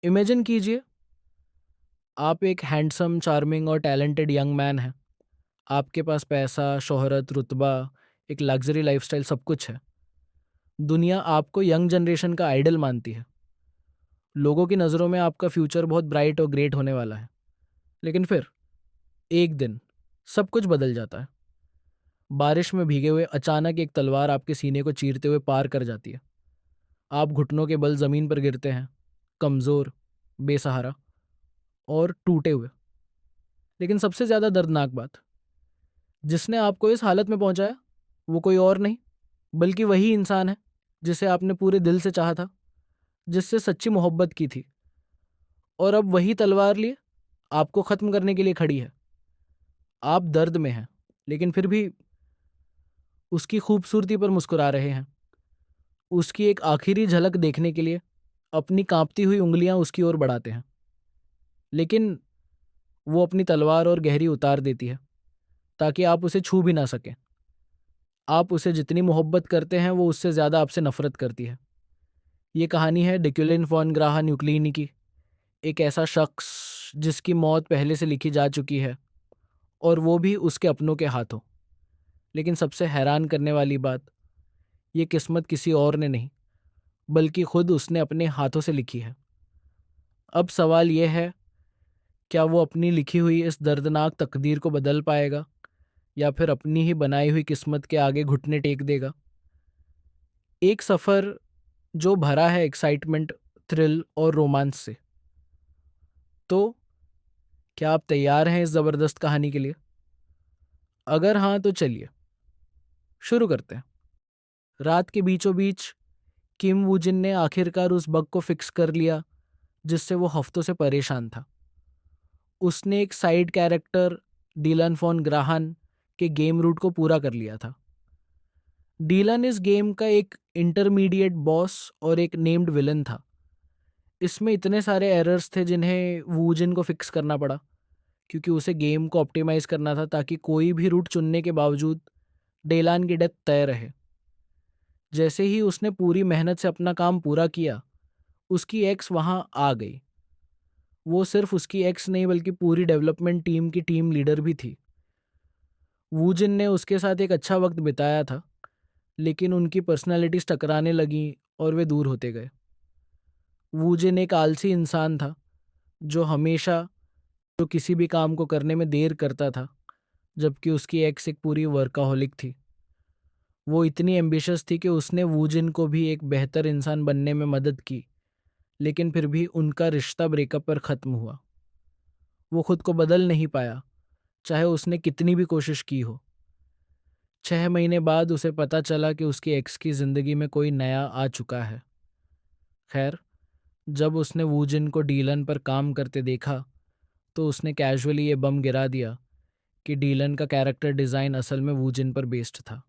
Imagine कीजिए, आप एक हैंडसम, चार्मिंग और टैलेंटेड यंग मैन हैं। आपके पास पैसा, शोहरत, रुतबा, एक लग्जरी लाइफस्टाइल सब कुछ है। दुनिया आपको यंग जनरेशन का आइडल मानती है। लोगों की नज़रों में आपका फ्यूचर बहुत ब्राइट और ग्रेट होने वाला है। लेकिन फिर एक दिन सब कुछ बदल जाता है। बारिश में भीगे हुए अचानक एक तलवार आपके सीने को चीरते हुए पार कर जाती है। आप घुटनों के बल ज़मीन पर गिरते हैं, कमज़ोर, बेसहारा और टूटे हुए। लेकिन सबसे ज़्यादा दर्दनाक बात, जिसने आपको इस हालत में पहुंचाया वो कोई और नहीं बल्कि वही इंसान है जिसे आपने पूरे दिल से चाहा था, जिससे सच्ची मोहब्बत की थी। और अब वही तलवार लिए आपको ख़त्म करने के लिए खड़ी है। आप दर्द में हैं, लेकिन फिर भी उसकी खूबसूरती पर मुस्कुरा रहे हैं। उसकी एक आखिरी झलक देखने के लिए अपनी कांपती हुई उंगलियां उसकी ओर बढ़ाते हैं। लेकिन वो अपनी तलवार और गहरी उतार देती है ताकि आप उसे छू भी ना सकें। आप उसे जितनी मोहब्बत करते हैं वो उससे ज़्यादा आपसे नफरत करती है। ये कहानी है डिक्युलिन फॉन ग्राहा न्यूक्लिनी की, एक ऐसा शख्स जिसकी मौत पहले से लिखी जा चुकी है, और वो भी उसके अपनों के हाथों। लेकिन सबसे हैरान करने वाली बात, ये किस्मत किसी और ने नहीं बल्कि खुद उसने अपने हाथों से लिखी है। अब सवाल यह है, क्या वो अपनी लिखी हुई इस दर्दनाक तकदीर को बदल पाएगा या फिर अपनी ही बनाई हुई किस्मत के आगे घुटने टेक देगा। एक सफ़र जो भरा है एक्साइटमेंट, थ्रिल और रोमांस से। तो क्या आप तैयार हैं इस ज़बरदस्त कहानी के लिए? अगर हाँ तो चलिए शुरू करते हैं। रात के बीचों बीच किम वूजिन ने आखिरकार उस बग को फिक्स कर लिया जिससे वो हफ्तों से परेशान था। उसने एक साइड कैरेक्टर, डीलन फॉन ग्राहन के गेम रूट को पूरा कर लिया था। डीलन इस गेम का एक इंटरमीडिएट बॉस और एक नेम्ड विलन था। इसमें इतने सारे एरर्स थे जिन्हें वूजिन को फिक्स करना पड़ा, क्योंकि उसे गेम को ऑप्टिमाइज करना था ताकि कोई भी रूट चुनने के बावजूद डेलान की डेथ तय रहे। जैसे ही उसने पूरी मेहनत से अपना काम पूरा किया, उसकी एक्स वहां आ गई। वो सिर्फ उसकी एक्स नहीं बल्कि पूरी डेवलपमेंट टीम की टीम लीडर भी थी। वूजिन ने उसके साथ एक अच्छा वक्त बिताया था, लेकिन उनकी पर्सनालिटीज टकराने लगीं और वे दूर होते गए। वूजिन एक आलसी इंसान था जो हमेशा जो किसी भी काम को करने में देर करता था, जबकि उसकी एक्स एक पूरी वर्काहोलिक थी। वो इतनी एम्बिशियस थी कि उसने वूजिन को भी एक बेहतर इंसान बनने में मदद की, लेकिन फिर भी उनका रिश्ता ब्रेकअप पर ख़त्म हुआ। वो खुद को बदल नहीं पाया, चाहे उसने कितनी भी कोशिश की हो। 6 महीने बाद उसे पता चला कि उसकी एक्स की ज़िंदगी में कोई नया आ चुका है। खैर, जब उसने वूजिन को डीलन पर काम करते देखा तो उसने कैजुअली ये बम गिरा दिया कि डीलन का कैरेक्टर डिज़ाइन असल में वूजिन पर बेस्ड था।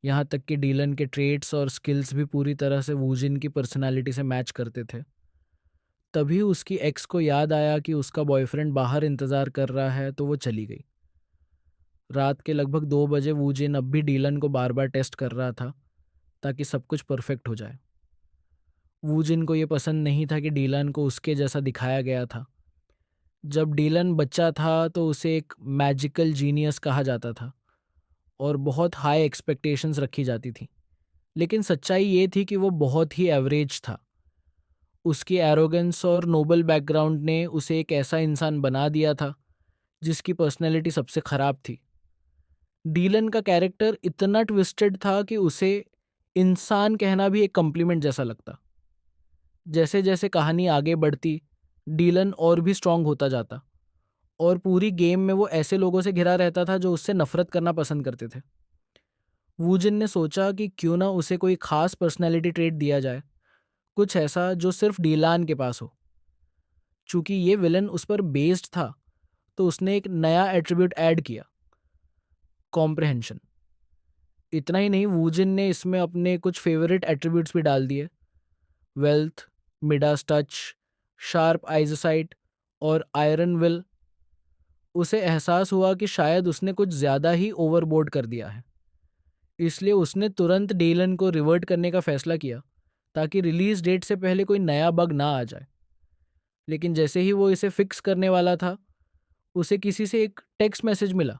यहाँ तक कि डीलन के ट्रेट्स और स्किल्स भी पूरी तरह से वूजिन की पर्सनालिटी से मैच करते थे। तभी उसकी एक्स को याद आया कि उसका बॉयफ्रेंड बाहर इंतज़ार कर रहा है, तो वो चली गई। रात के लगभग 2 बजे वूजिन अब भी डीलन को बार बार टेस्ट कर रहा था ताकि सब कुछ परफेक्ट हो जाए। वूजिन को ये पसंद नहीं था कि डीलन को उसके जैसा दिखाया गया था। जब डीलन बच्चा था तो उसे एक मैजिकल जीनियस कहा जाता था और बहुत हाई एक्सपेक्टेशंस रखी जाती थी। लेकिन सच्चाई ये थी कि वो बहुत ही एवरेज था। उसकी एरोगेंस और नोबल बैकग्राउंड ने उसे एक ऐसा इंसान बना दिया था जिसकी पर्सनैलिटी सबसे ख़राब थी। डीलन का कैरेक्टर इतना ट्विस्टेड था कि उसे इंसान कहना भी एक कम्प्लीमेंट जैसा लगता। जैसे जैसे कहानी आगे बढ़ती, डीलन और भी स्ट्रांग होता जाता और पूरी गेम में वो ऐसे लोगों से घिरा रहता था जो उससे नफरत करना पसंद करते थे। वूजिन ने सोचा कि क्यों ना उसे कोई खास पर्सनैलिटी ट्रेट दिया जाए, कुछ ऐसा जो सिर्फ डीलान के पास हो। चूंकि ये विलन उस पर बेस्ड था, तो उसने एक नया एट्रीब्यूट ऐड किया, कॉम्प्रहेंशन। इतना ही नहीं, वूजिन ने इसमें अपने कुछ फेवरेट एट्रीब्यूट्स भी डाल दिए, वेल्थ, मिडास टच, शार्प आइजसाइट और आयरन विल। उसे एहसास हुआ कि शायद उसने कुछ ज़्यादा ही ओवरबोर्ड कर दिया है, इसलिए उसने तुरंत डेलन को रिवर्ट करने का फैसला किया ताकि रिलीज डेट से पहले कोई नया बग ना आ जाए। लेकिन जैसे ही वो इसे फिक्स करने वाला था, उसे किसी से एक टेक्स्ट मैसेज मिला,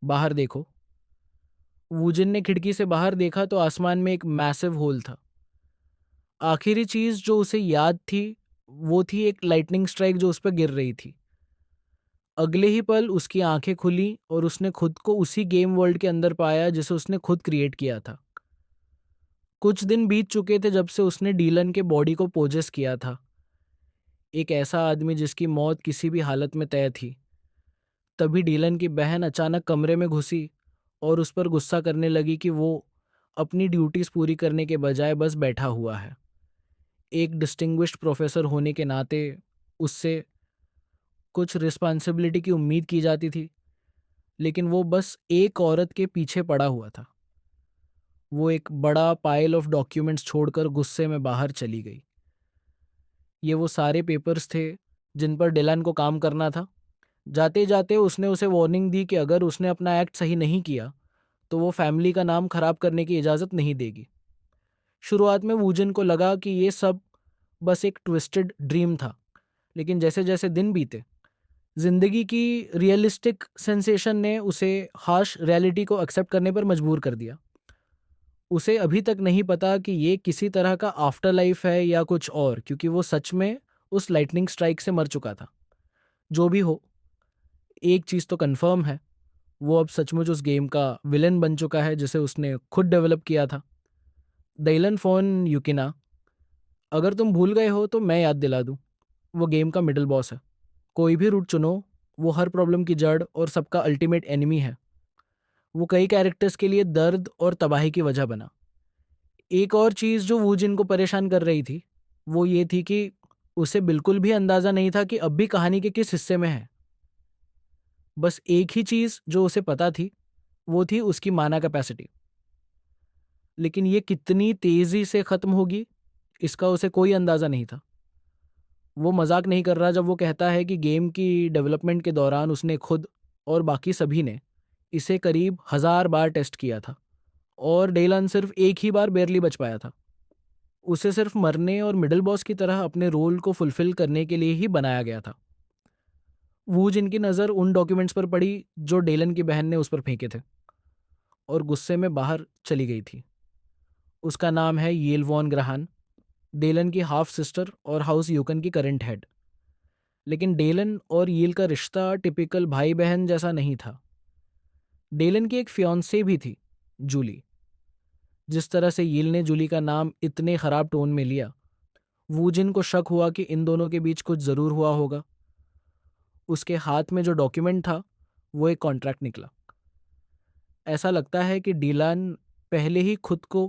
बाहर देखो। वूजिन ने खिड़की से बाहर देखा तो आसमान में एक मैसिव होल था। आखिरी चीज जो उसे याद थी वो थी एक लाइटनिंग स्ट्राइक जो उस पर गिर रही थी। अगले ही पल उसकी आंखें खुली और उसने खुद को उसी गेम वर्ल्ड के अंदर पाया जिसे उसने खुद क्रिएट किया था। कुछ दिन बीत चुके थे जब से उसने डीलन के बॉडी को पोजेस किया था, एक ऐसा आदमी जिसकी मौत किसी भी हालत में तय थी। तभी डीलन की बहन अचानक कमरे में घुसी और उस पर गुस्सा करने लगी कि वो अपनी ड्यूटीज पूरी करने के बजाय बस बैठा हुआ है। एक डिस्टिंग्विश्ड प्रोफेसर होने के नाते उससे कुछ रिस्पॉन्सिबिलिटी की उम्मीद की जाती थी, लेकिन वो बस एक औरत के पीछे पड़ा हुआ था। वो एक बड़ा पाइल ऑफ डॉक्यूमेंट्स छोड़कर गुस्से में बाहर चली गई। ये वो सारे पेपर्स थे जिन पर डिलान को काम करना था। जाते जाते उसने उसे वार्निंग दी कि अगर उसने अपना एक्ट सही नहीं किया तो वो फैमिली का नाम खराब करने की इजाज़त नहीं देगी। शुरुआत में वूजन को लगा कि ये सब बस एक ट्विस्टेड ड्रीम था, लेकिन जैसे जैसे दिन बीते जिंदगी की रियलिस्टिक सेंसेशन ने उसे हार्श रियलिटी को एक्सेप्ट करने पर मजबूर कर दिया। उसे अभी तक नहीं पता कि ये किसी तरह का आफ्टर लाइफ है या कुछ और, क्योंकि वो सच में उस लाइटनिंग स्ट्राइक से मर चुका था। जो भी हो, एक चीज़ तो कंफर्म है, वो अब सचमुच उस गेम का विलन बन चुका है जिसे उसने खुद डेवलप किया था। दैलन फोन यूकिना, अगर तुम भूल गए हो तो मैं याद दिला दूं, वो गेम का मिडिल बॉस है। कोई भी रूट चुनो, वो हर प्रॉब्लम की जड़ और सबका अल्टीमेट एनिमी है। वो कई कैरेक्टर्स के लिए दर्द और तबाही की वजह बना। एक और चीज़ जो वूजिन को परेशान कर रही थी वो ये थी कि उसे बिल्कुल भी अंदाज़ा नहीं था कि अब भी कहानी के किस हिस्से में है। बस एक ही चीज़ जो उसे पता थी वो थी उसकी माना कैपेसिटी, लेकिन ये कितनी तेज़ी से ख़त्म होगी इसका उसे कोई अंदाज़ा नहीं था। वो मजाक नहीं कर रहा जब वो कहता है कि गेम की डेवलपमेंट के दौरान उसने खुद और बाकी सभी ने इसे करीब 1000 बार टेस्ट किया था और डेलन सिर्फ एक ही बार बेरली बच पाया था। उसे सिर्फ मरने और मिडिल बॉस की तरह अपने रोल को फुलफिल करने के लिए ही बनाया गया था। वो जिनकी नज़र उन डॉक्यूमेंट्स पर पड़ी जो डेलन की बहन ने उस पर फेंके थे और गुस्से में बाहर चली गई थी। उसका नाम है येल वॉन ग्रहान, डेलन की हाफ सिस्टर और हाउस यूकन की करंट हेड। लेकिन डेलन और यील का रिश्ता टिपिकल भाई बहन जैसा नहीं था। डेलन की एक फियांसे भी थी, जूली। जिस तरह से यील ने जूली का नाम इतने खराब टोन में लिया, वूजिन को शक हुआ कि इन दोनों के बीच कुछ ज़रूर हुआ होगा। उसके हाथ में जो डॉक्यूमेंट था वो एक कॉन्ट्रैक्ट निकला। ऐसा लगता है कि डीलान पहले ही खुद को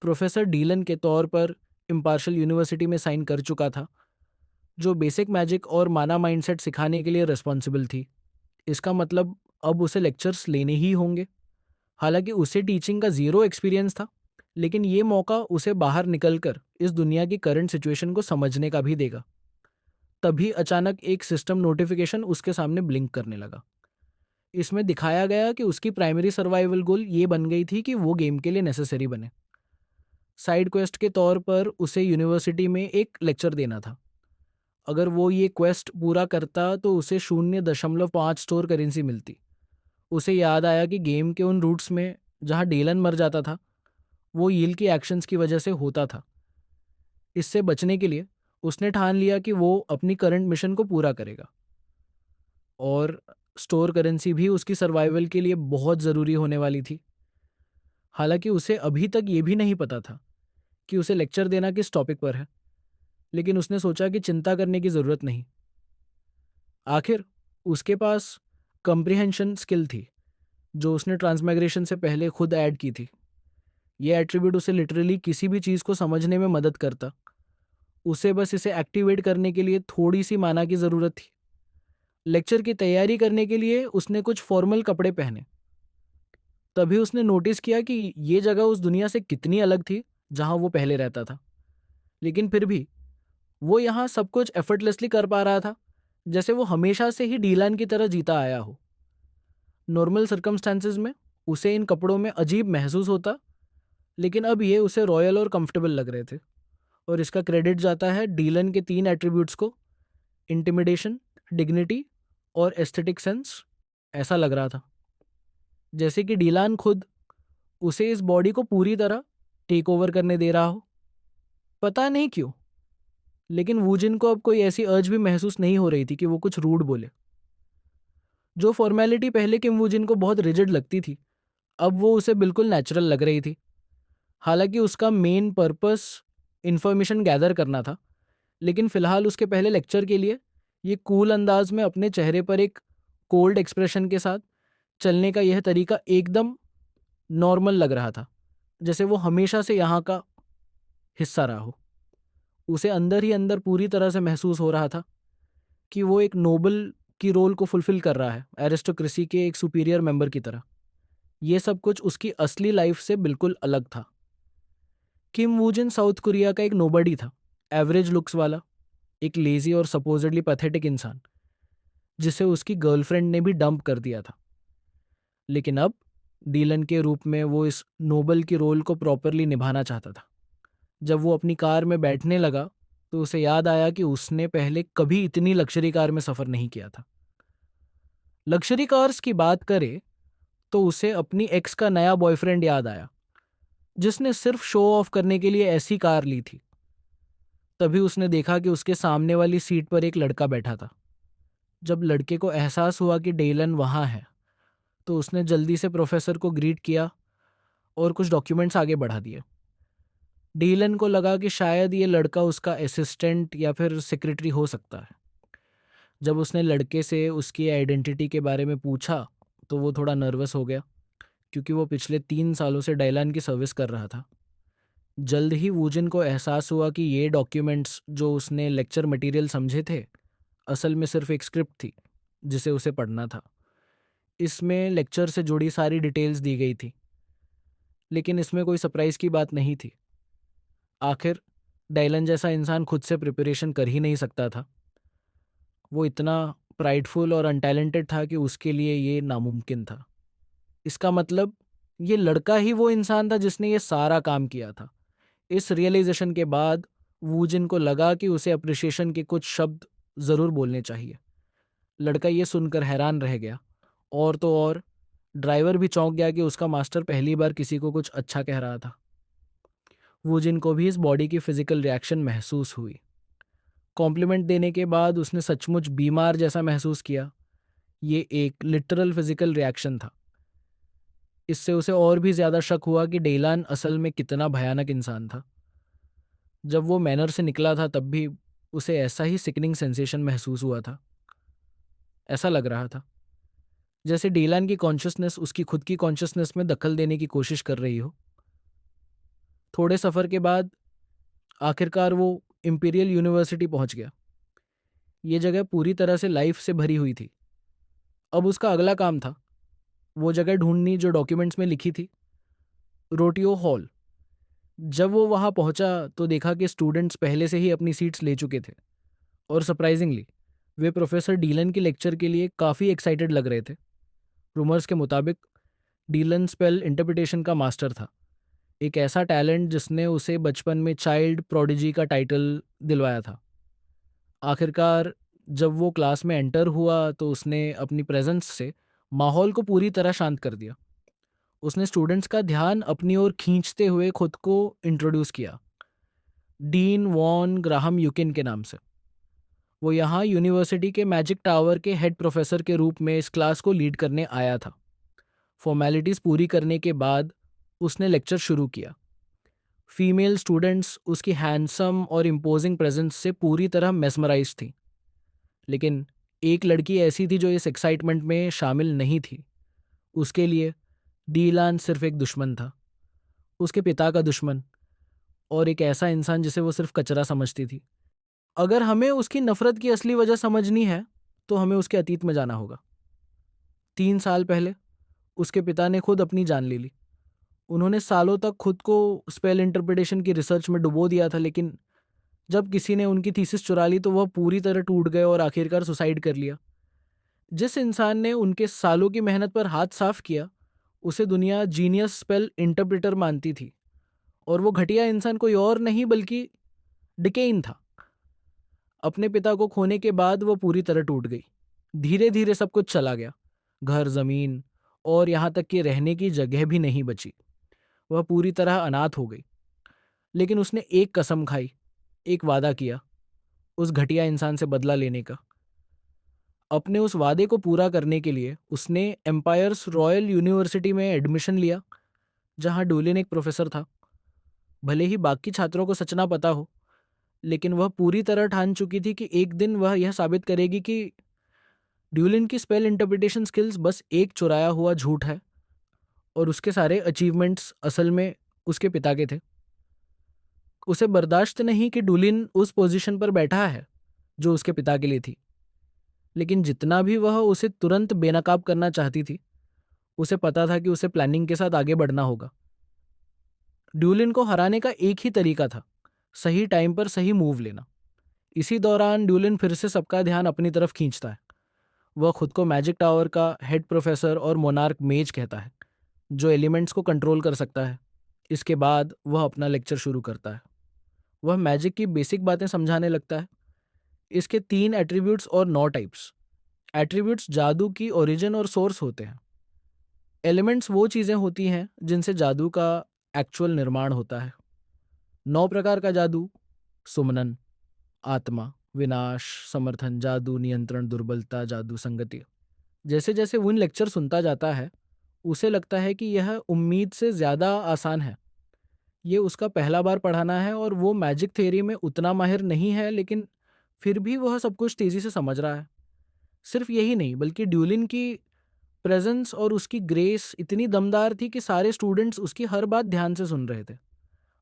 प्रोफेसर डीलन के तौर पर इम्पार्शल यूनिवर्सिटी में साइन कर चुका था, जो बेसिक मैजिक और माना माइंडसेट सिखाने के लिए रिस्पॉन्सिबल थी। इसका मतलब अब उसे लेक्चर्स लेने ही होंगे। हालांकि उसे टीचिंग का ज़ीरो एक्सपीरियंस था, लेकिन ये मौका उसे बाहर निकलकर इस दुनिया की करंट सिचुएशन को समझने का भी देगा। तभी अचानक एक सिस्टम नोटिफिकेशन उसके सामने ब्लिंक करने लगा। इसमें दिखाया गया कि उसकी प्राइमरी सर्वाइवल गोल ये बन गई थी कि वो गेम के लिए नेसेसरी बने। साइड क्वेस्ट के तौर पर उसे यूनिवर्सिटी में एक लेक्चर देना था। अगर वो ये क्वेस्ट पूरा करता तो उसे 0.5 स्टोर करेंसी मिलती। उसे याद आया कि गेम के उन रूट्स में जहाँ डेलन मर जाता था वो यील की एक्शंस की वजह से होता था। इससे बचने के लिए उसने ठान लिया कि वो अपनी करंट मिशन को पूरा करेगा, और स्टोर करेंसी भी उसकी सर्वाइवल के लिए बहुत ज़रूरी होने वाली थी। हालांकि उसे अभी तक ये भी नहीं पता था कि उसे लेक्चर देना किस टॉपिक पर है, लेकिन उसने सोचा कि चिंता करने की ज़रूरत नहीं। आखिर उसके पास कंप्रिहेंशन स्किल थी जो उसने ट्रांसमाइग्रेशन से पहले खुद ऐड की थी। ये एट्रीब्यूट उसे लिटरली किसी भी चीज़ को समझने में मदद करता। उसे बस इसे एक्टिवेट करने के लिए थोड़ी सी माना की ज़रूरत थी। लेक्चर की तैयारी करने के लिए उसने कुछ फॉर्मल कपड़े पहने। तभी उसने नोटिस किया कि ये जगह उस दुनिया से कितनी अलग थी जहां वो पहले रहता था। लेकिन फिर भी वो यहाँ सब कुछ एफर्टलेसली कर पा रहा था, जैसे वो हमेशा से ही डीलान की तरह जीता आया हो। नॉर्मल सर्कमस्टांसेस में उसे इन कपड़ों में अजीब महसूस होता, लेकिन अब ये उसे रॉयल और कंफर्टेबल लग रहे थे। और इसका क्रेडिट जाता है डीलन के 3 एट्रीब्यूट्स को, इंटिमिडेशन, डिग्निटी और एस्थेटिक सेंस। ऐसा लग रहा था जैसे कि डीलान खुद उसे इस बॉडी को पूरी तरह टेक ओवर करने दे रहा हो। पता नहीं क्यों, लेकिन वूजिन को अब कोई ऐसी अर्ज भी महसूस नहीं हो रही थी कि वो कुछ रूड बोले। जो फॉर्मेलिटी पहले किम वूजिन को बहुत रिजिड लगती थी, अब वो उसे बिल्कुल नेचुरल लग रही थी। हालांकि उसका मेन पर्पस इन्फॉर्मेशन गैदर करना था, लेकिन फिलहाल उसके पहले लेक्चर के लिए ये कूल अंदाज में अपने चेहरे पर एक कोल्ड एक्सप्रेशन के साथ चलने का यह तरीका एकदम नॉर्मल लग रहा था, जैसे वो हमेशा से यहाँ का हिस्सा रहा हो। उसे अंदर ही अंदर पूरी तरह से महसूस हो रहा था कि वो एक नोबल की रोल को फुलफिल कर रहा है, एरिस्टोक्रेसी के एक सुपीरियर मेंबर की तरह। ये सब कुछ उसकी असली लाइफ से बिल्कुल अलग था। किम वूजिन साउथ कोरिया का एक नोबडी था, एवरेज लुक्स वाला, एक लेजी और सपोजिडली पैथेटिक इंसान जिसे उसकी गर्लफ्रेंड ने भी डंप कर दिया था। लेकिन अब डीलन के रूप में वो इस नोबल की रोल को प्रॉपरली निभाना चाहता था। जब वो अपनी कार में बैठने लगा तो उसे याद आया कि उसने पहले कभी इतनी लग्जरी कार में सफ़र नहीं किया था। लग्जरी कार्स की बात करे तो उसे अपनी एक्स का नया बॉयफ्रेंड याद आया, जिसने सिर्फ शो ऑफ करने के लिए ऐसी कार ली थी। तभी उसने देखा कि उसके सामने वाली सीट पर एक लड़का बैठा था। जब लड़के को एहसास हुआ कि डेलन वहाँ है, तो उसने जल्दी से प्रोफेसर को ग्रीट किया और कुछ डॉक्यूमेंट्स आगे बढ़ा दिए। डीलन को लगा कि शायद ये लड़का उसका असिस्टेंट या फिर सेक्रेटरी हो सकता है। जब उसने लड़के से उसकी आइडेंटिटी के बारे में पूछा तो वो थोड़ा नर्वस हो गया, क्योंकि वो पिछले 3 सालों से डायलान की सर्विस कर रहा था। जल्द ही वूजिन को एहसास हुआ कि ये डॉक्यूमेंट्स जो उसने लेक्चर मटेरियल समझे थे, असल में सिर्फ एक स्क्रिप्ट थी जिसे उसे पढ़ना था। इसमें लेक्चर से जुड़ी सारी डिटेल्स दी गई थी, लेकिन इसमें कोई सरप्राइज की बात नहीं थी। आखिर डायलन जैसा इंसान खुद से प्रिपरेशन कर ही नहीं सकता था। वो इतना प्राइडफुल और अनटैलेंटेड था कि उसके लिए ये नामुमकिन था। इसका मतलब ये लड़का ही वो इंसान था जिसने ये सारा काम किया था। इस रियलाइजेशन के बाद वूजिन को लगा कि उसे अप्रिशिएशन के कुछ शब्द ज़रूर बोलने चाहिए। लड़का ये सुनकर हैरान रह गया, और तो और ड्राइवर भी चौंक गया कि उसका मास्टर पहली बार किसी को कुछ अच्छा कह रहा था। वूजिन को भी इस बॉडी की फिजिकल रिएक्शन महसूस हुई। कॉम्प्लीमेंट देने के बाद उसने सचमुच बीमार जैसा महसूस किया। ये एक लिटरल फिजिकल रिएक्शन था। इससे उसे और भी ज़्यादा शक हुआ कि डेलान असल में कितना भयानक इंसान था। जब वो मैनर से निकला था तब भी उसे ऐसा ही सिकनिंग सेंसेशन महसूस हुआ था। ऐसा लग रहा था जैसे डेलान की कॉन्शियसनेस उसकी खुद की कॉन्शियसनेस में दखल देने की कोशिश कर रही हो। थोड़े सफ़र के बाद आखिरकार वो इंपीरियल यूनिवर्सिटी पहुंच गया। ये जगह पूरी तरह से लाइफ से भरी हुई थी। अब उसका अगला काम था वो जगह ढूंढनी जो डॉक्यूमेंट्स में लिखी थी, रोटियो हॉल। जब वो वहाँ पहुँचा तो देखा कि स्टूडेंट्स पहले से ही अपनी सीट्स ले चुके थे, और सरप्राइजिंगली वे प्रोफेसर डीलन के लेक्चर के लिए काफ़ी एक्साइटेड लग रहे थे। रूमर्स के मुताबिक डीलन स्पेल इंटरप्रिटेशन का मास्टर था, एक ऐसा टैलेंट जिसने उसे बचपन में चाइल्ड प्रोडिजी का टाइटल दिलवाया था। आखिरकार जब वो क्लास में एंटर हुआ तो उसने अपनी प्रेजेंस से माहौल को पूरी तरह शांत कर दिया। उसने स्टूडेंट्स का ध्यान अपनी ओर खींचते हुए खुद को इंट्रोड्यूस किया, डीन वॉन ग्राहम यूकिन के नाम से। वो यहाँ यूनिवर्सिटी के मैजिक टावर के हेड प्रोफेसर के रूप में इस क्लास को लीड करने आया था। फॉर्मेलिटीज़ पूरी करने के बाद उसने लेक्चर शुरू किया। फीमेल स्टूडेंट्स उसकी हैंडसम और इम्पोजिंग प्रेजेंस से पूरी तरह मेस्मराइज थी, लेकिन एक लड़की ऐसी थी जो इस एक्साइटमेंट में शामिल नहीं थी। उसके लिए डीलान सिर्फ एक दुश्मन था, उसके पिता का दुश्मन, और एक ऐसा इंसान जिसे वो सिर्फ कचरा समझती थी। अगर हमें उसकी नफरत की असली वजह समझनी है तो हमें उसके अतीत में जाना होगा। 3 साल पहले उसके पिता ने खुद अपनी जान ले ली। उन्होंने सालों तक खुद को स्पेल इंटरप्रिटेशन की रिसर्च में डुबो दिया था, लेकिन जब किसी ने उनकी थीसिस चुरा ली तो वह पूरी तरह टूट गए और आखिरकार सुसाइड कर लिया। जिस इंसान ने उनके सालों की मेहनत पर हाथ साफ किया, उसे दुनिया जीनियस स्पेल इंटरप्रेटर मानती थी, और वो घटिया इंसान कोई और नहीं बल्कि डिकेन था। अपने पिता को खोने के बाद वो पूरी तरह टूट गई। धीरे धीरे सब कुछ चला गया, घर, जमीन और यहाँ तक कि रहने की जगह भी नहीं बची। वह पूरी तरह अनाथ हो गई। लेकिन उसने एक कसम खाई, एक वादा किया, उस घटिया इंसान से बदला लेने का। अपने उस वादे को पूरा करने के लिए उसने एम्पायर्स रॉयल यूनिवर्सिटी में एडमिशन लिया, जहाँ डुलिन एक प्रोफेसर था। भले ही बाकी छात्रों को सच ना पता हो, लेकिन वह पूरी तरह ठान चुकी थी कि एक दिन वह यह साबित करेगी कि ड्यूलिन की स्पेल इंटरप्रिटेशन स्किल्स बस एक चुराया हुआ झूठ है और उसके सारे अचीवमेंट्स असल में उसके पिता के थे। उसे बर्दाश्त नहीं कि डुलिन उस पोजीशन पर बैठा है जो उसके पिता के लिए थी। लेकिन जितना भी वह उसे तुरंत बेनकाब करना चाहती थी, उसे पता था कि उसे प्लानिंग के साथ आगे बढ़ना होगा। ड्यूलिन को हराने का एक ही तरीका था, सही टाइम पर सही मूव लेना। इसी दौरान ड्यूलिन फिर से सबका ध्यान अपनी तरफ खींचता है। वह खुद को मैजिक टावर का हेड प्रोफेसर और मोनार्क मेज कहता है, जो एलिमेंट्स को कंट्रोल कर सकता है। इसके बाद वह अपना लेक्चर शुरू करता है। वह मैजिक की बेसिक बातें समझाने लगता है। इसके 3 एट्रीब्यूट्स और 9 टाइप्स। एट्रीब्यूट्स जादू की ओरिजिन और सोर्स होते हैं। एलिमेंट्स वो चीज़ें होती हैं जिनसे जादू का एक्चुअल निर्माण होता है। 9 प्रकार का जादू: सुमनन, आत्मा, विनाश, समर्थन, जादू नियंत्रण, दुर्बलता, जादू संगति। जैसे जैसे वो इन लेक्चर सुनता जाता है, उसे लगता है कि यह उम्मीद से ज़्यादा आसान है। ये उसका पहला बार पढ़ाना है और वो मैजिक थ्योरी में उतना माहिर नहीं है, लेकिन फिर भी वह सब कुछ तेज़ी से समझ रहा है। सिर्फ यही नहीं, बल्कि ड्यूलिन की प्रेजेंस और उसकी ग्रेस इतनी दमदार थी कि सारे स्टूडेंट्स उसकी हर बात ध्यान से सुन रहे थे।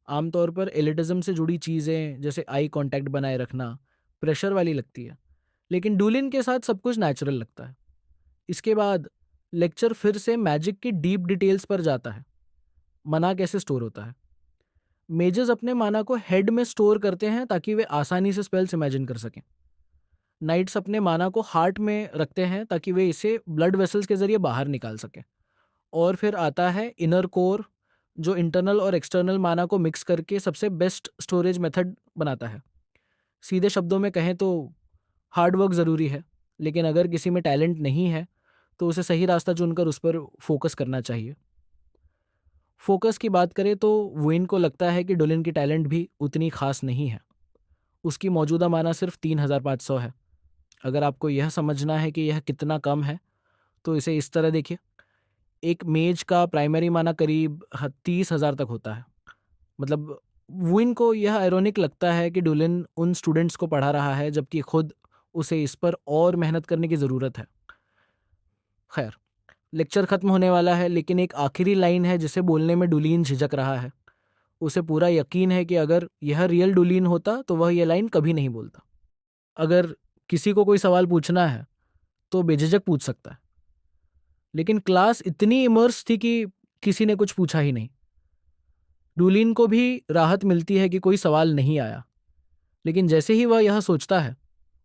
आमतौर पर एलिटिज्म से जुड़ी चीज़ें जैसे आई कांटेक्ट बनाए रखना प्रेशर वाली लगती है, लेकिन डुलिन के साथ सब कुछ नेचुरल लगता है। इसके बाद लेक्चर फिर से मैजिक की डीप डिटेल्स पर जाता है। मना कैसे स्टोर होता है। मेजर्स अपने माना को हेड में स्टोर करते हैं ताकि वे आसानी से स्पेल्स इमेजिन कर सकें। नाइट्स अपने माना को हार्ट में रखते हैं ताकि वे इसे ब्लड वेसल्स के जरिए बाहर निकाल सकें। और फिर आता है इनर कोर, जो इंटरनल और एक्सटर्नल माना को मिक्स करके सबसे बेस्ट स्टोरेज मेथड बनाता है। सीधे शब्दों में कहें तो हार्ड वर्क ज़रूरी है, लेकिन अगर किसी में टैलेंट नहीं है तो उसे सही रास्ता चुनकर उस पर फोकस करना चाहिए। फोकस की बात करें तो वेन को लगता है कि डोलिन की टैलेंट भी उतनी खास नहीं है। उसकी मौजूदा माना सिर्फ 3500 है। अगर आपको यह समझना है कि यह कितना कम है, तो इसे इस तरह देखिए। एक मेज का प्राइमरी माना करीब 30,000 तक होता है। मतलब वुइन को यह आयरॉनिक लगता है कि डुलिन उन स्टूडेंट्स को पढ़ा रहा है जबकि खुद उसे इस पर और मेहनत करने की ज़रूरत है। खैर, लेक्चर ख़त्म होने वाला है, लेकिन एक आखिरी लाइन है जिसे बोलने में डुलिन झिझक रहा है। उसे पूरा यकीन है कि अगर यह रियल डुलिन होता तो वह यह लाइन कभी नहीं बोलता। अगर किसी को कोई सवाल पूछना है तो बेझिझक पूछ सकता है। लेकिन क्लास इतनी इमर्स थी कि किसी ने कुछ पूछा ही नहीं। डुलिन को भी राहत मिलती है कि कोई सवाल नहीं आया, लेकिन जैसे ही वह यह सोचता है,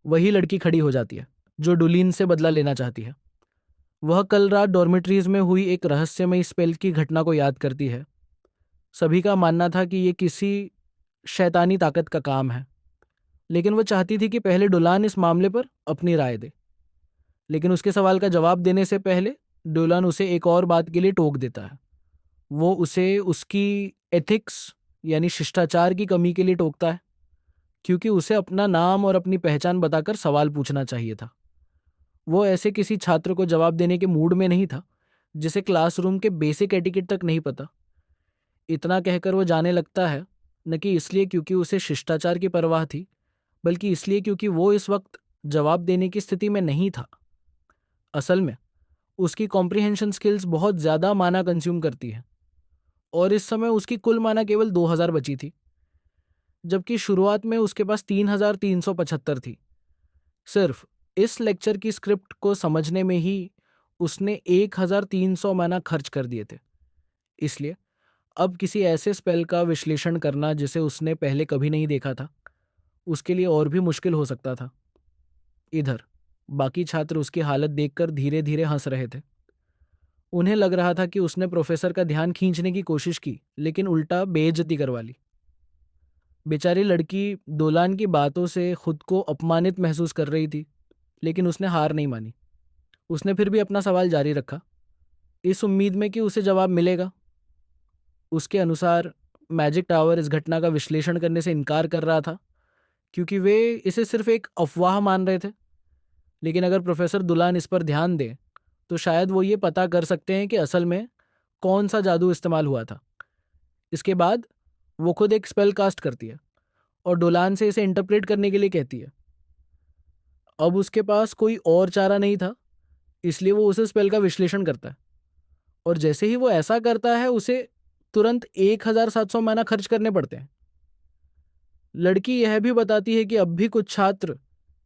वही लड़की खड़ी हो जाती है जो डुलिन से बदला लेना चाहती है। वह कल रात डॉर्मेट्रीज में हुई एक रहस्यमयी स्पेल की घटना को याद करती है। सभी का मानना था कि ये किसी शैतानी ताकत का काम है, लेकिन वह चाहती थी कि पहले डुलान इस मामले पर अपनी राय दे। लेकिन उसके सवाल का जवाब देने से पहले डुलान उसे एक और बात के लिए टोक देता है। वो उसे उसकी एथिक्स यानी शिष्टाचार की कमी के लिए टोकता है, क्योंकि उसे अपना नाम और अपनी पहचान बताकर सवाल पूछना चाहिए था। वो ऐसे किसी छात्र को जवाब देने के मूड में नहीं था जिसे क्लासरूम के बेसिक एटिकेट तक नहीं पता। इतना कहकर वो जाने लगता है, न कि इसलिए क्योंकि उसे शिष्टाचार की परवाह थी, बल्कि इसलिए क्योंकि वो इस वक्त जवाब देने की स्थिति में नहीं था। असल में उसकी कॉम्प्रिहेंशन स्किल्स बहुत ज़्यादा माना कंज्यूम करती है और इस समय उसकी कुल माना केवल 2000 बची थी, जबकि शुरुआत में उसके पास 3375 थी। सिर्फ इस लेक्चर की स्क्रिप्ट को समझने में ही उसने 1300 माना खर्च कर दिए थे। इसलिए अब किसी ऐसे स्पेल का विश्लेषण करना जिसे उसने पहले कभी नहीं देखा था, उसके लिए और भी मुश्किल हो सकता था। इधर बाकी छात्र उसकी हालत देखकर धीरे धीरे हंस रहे थे। उन्हें लग रहा था कि उसने प्रोफेसर का ध्यान खींचने की कोशिश की, लेकिन उल्टा बेइज्जती करवा ली। बेचारी लड़की डोलान की बातों से खुद को अपमानित महसूस कर रही थी, लेकिन उसने हार नहीं मानी। उसने फिर भी अपना सवाल जारी रखा, इस उम्मीद में कि उसे जवाब मिलेगा। उसके अनुसार मैजिक टावर इस घटना का विश्लेषण करने से इनकार कर रहा था, क्योंकि वे इसे सिर्फ एक अफवाह मान रहे थे। लेकिन अगर प्रोफेसर दुलान इस पर ध्यान दे तो शायद वो ये पता कर सकते हैं कि असल में कौन सा जादू इस्तेमाल हुआ था। इसके बाद वो खुद एक स्पेल कास्ट करती है और डोलान से इसे इंटरप्रेट करने के लिए कहती है। अब उसके पास कोई और चारा नहीं था, इसलिए वो उस स्पेल का विश्लेषण करता है। और जैसे ही वो ऐसा करता है उसे तुरंत 1700 माना खर्च करने पड़ते हैं। लड़की यह भी बताती है कि अब भी कुछ छात्र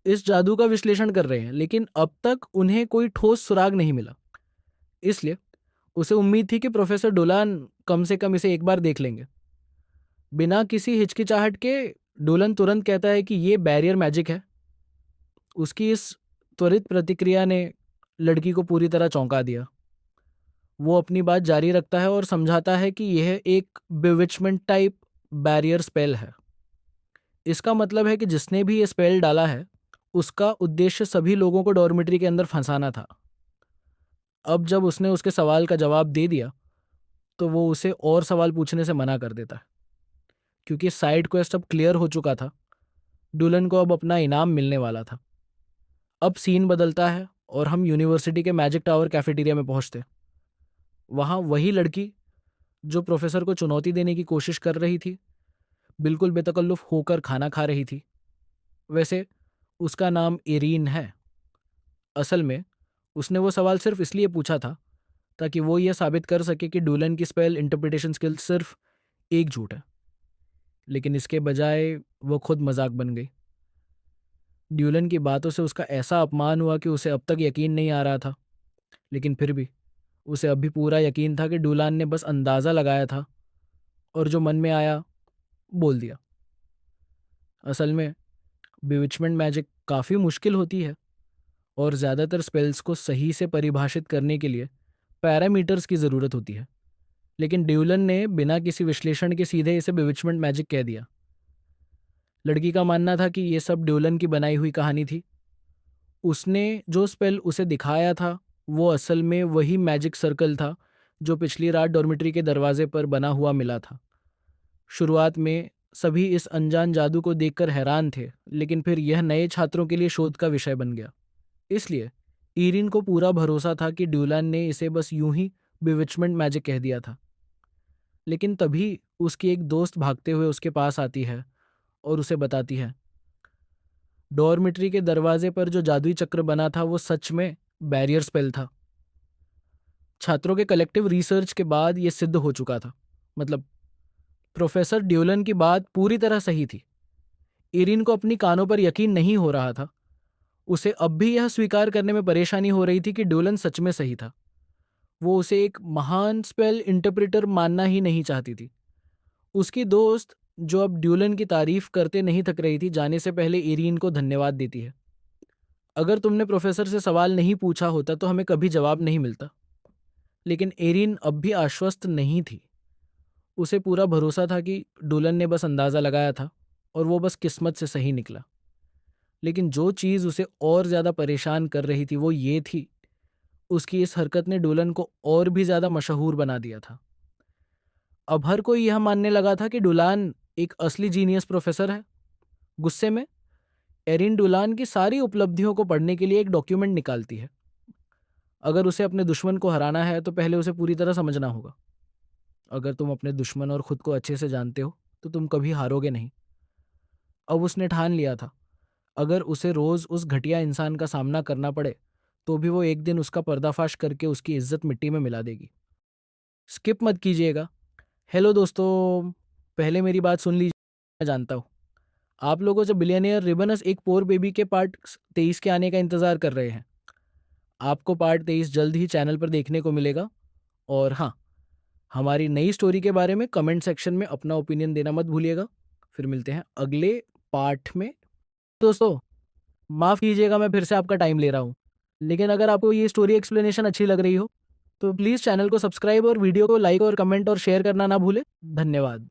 इस जादू का विश्लेषण कर रहे हैं, लेकिन अब तक उन्हें कोई ठोस सुराग नहीं मिला। इसलिए उसे उम्मीद थी कि प्रोफेसर डोलान कम से कम इसे एक बार देख लेंगे। बिना किसी हिचकिचाहट के डोलन तुरंत कहता है कि ये बैरियर मैजिक है। उसकी इस त्वरित प्रतिक्रिया ने लड़की को पूरी तरह चौंका दिया। वो अपनी बात जारी रखता है और समझाता है कि यह एक बिविचमेंट टाइप बैरियर स्पेल है। इसका मतलब है कि जिसने भी ये स्पेल डाला है उसका उद्देश्य सभी लोगों को डॉर्मेट्री के अंदर फंसाना था। अब जब उसने उसके सवाल का जवाब दे दिया तो वो उसे और सवाल पूछने से मना कर देता है, क्योंकि साइड क्वेस्ट अब क्लियर हो चुका था। डुलन को अब अपना इनाम मिलने वाला था। अब सीन बदलता है और हम यूनिवर्सिटी के मैजिक टावर कैफेटेरिया में पहुंचते। वहाँ वही लड़की जो प्रोफेसर को चुनौती देने की कोशिश कर रही थी, बिल्कुल बेतकल्लुफ होकर खाना खा रही थी। वैसे उसका नाम इरीन है। असल में उसने वो सवाल सिर्फ इसलिए पूछा था ताकि वो यह साबित कर सके कि डुलन की स्पेल इंटरप्रिटेशन स्किल सिर्फ एक झूठ है। लेकिन इसके बजाय वो खुद मजाक बन गई। ड्यूलन की बातों से उसका ऐसा अपमान हुआ कि उसे अब तक यकीन नहीं आ रहा था। लेकिन फिर भी उसे अब भी पूरा यकीन था कि डुलान ने बस अंदाज़ा लगाया था और जो मन में आया बोल दिया। असल में बिविचमेंट मैजिक काफ़ी मुश्किल होती है और ज़्यादातर स्पेल्स को सही से परिभाषित करने के लिए पैरामीटर्स की ज़रूरत होती है। लेकिन ड्यूलन ने बिना किसी विश्लेषण के सीधे इसे बिविचमेंट मैजिक कह दिया। लड़की का मानना था कि ये सब ड्यूलन की बनाई हुई कहानी थी। उसने जो स्पेल उसे दिखाया था वो असल में वही मैजिक सर्कल था जो पिछली रात डॉर्मेट्री के दरवाजे पर बना हुआ मिला था। शुरुआत में सभी इस अनजान जादू को देखकर हैरान थे, लेकिन फिर यह नए छात्रों के लिए शोध का विषय बन गया। इसलिए ईरिन को पूरा भरोसा था कि ड्यूलान ने इसे बस यूं ही बिविचमेंट मैजिक कह दिया था। लेकिन तभी उसकी एक दोस्त भागते हुए उसके पास आती है और उसे बताती है, डॉर्मेट्री के दरवाजे पर जो जादुई चक्र बना था वो सच में बैरियर स्पेल था। छात्रों के कलेक्टिव रिसर्च के बाद ये सिद्ध हो चुका था। मतलब प्रोफेसर ड्यूलन की बात पूरी तरह सही थी। इरिन को अपनी कानों पर यकीन नहीं हो रहा था। उसे अब भी यह स्वीकार करने में परेशानी हो रही थी कि ड्यूलन सच में सही था। वो उसे एक महान स्पेल इंटरप्रेटर मानना ही नहीं चाहती थी। उसकी दोस्त, जो अब ड्यूलन की तारीफ करते नहीं थक रही थी, जाने से पहले इरीन को धन्यवाद देती है। अगर तुमने प्रोफेसर से सवाल नहीं पूछा होता तो हमें कभी जवाब नहीं मिलता। लेकिन एरिन अब भी आश्वस्त नहीं थी। उसे पूरा भरोसा था कि डुलन ने बस अंदाज़ा लगाया था और वो बस किस्मत से सही निकला। लेकिन जो चीज़ उसे और ज़्यादा परेशान कर रही थी वो ये थी, उसकी इस हरकत ने डुलन को और भी ज़्यादा मशहूर बना दिया था। अब हर कोई यह मानने लगा था कि डुलान एक असली जीनियस प्रोफेसर है। गुस्से में एरिन डुलान की सारी उपलब्धियों को पढ़ने के लिए एक डॉक्यूमेंट निकालती है। अगर उसे अपने दुश्मन को हराना है तो पहले उसे पूरी तरह समझना होगा। अगर तुम अपने दुश्मन और खुद को अच्छे से जानते हो तो तुम कभी हारोगे नहीं। अब उसने ठान लिया था, अगर उसे रोज़ उस घटिया इंसान का सामना करना पड़े तो भी वो एक दिन उसका पर्दाफाश करके उसकी इज्जत मिट्टी में मिला देगी। स्किप मत कीजिएगा। हेलो दोस्तों, पहले मेरी बात सुन लीजिए। मैं जानता हूँ आप लोगों से बिलियनियर रिबनस एक पोर बेबी के पार्ट 23 के आने का इंतज़ार कर रहे हैं। आपको पार्ट 23 जल्द ही चैनल पर देखने को मिलेगा। और हाँ, हमारी नई स्टोरी के बारे में कमेंट सेक्शन में अपना ओपिनियन देना मत भूलिएगा। फिर मिलते हैं अगले पार्ट में। दोस्तों, माफ़ कीजिएगा मैं फिर से आपका टाइम ले रहा हूँ, लेकिन अगर आपको ये स्टोरी एक्सप्लेनेशन अच्छी लग रही हो तो प्लीज़ चैनल को सब्सक्राइब और वीडियो को लाइक और कमेंट और शेयर करना ना भूलें। धन्यवाद।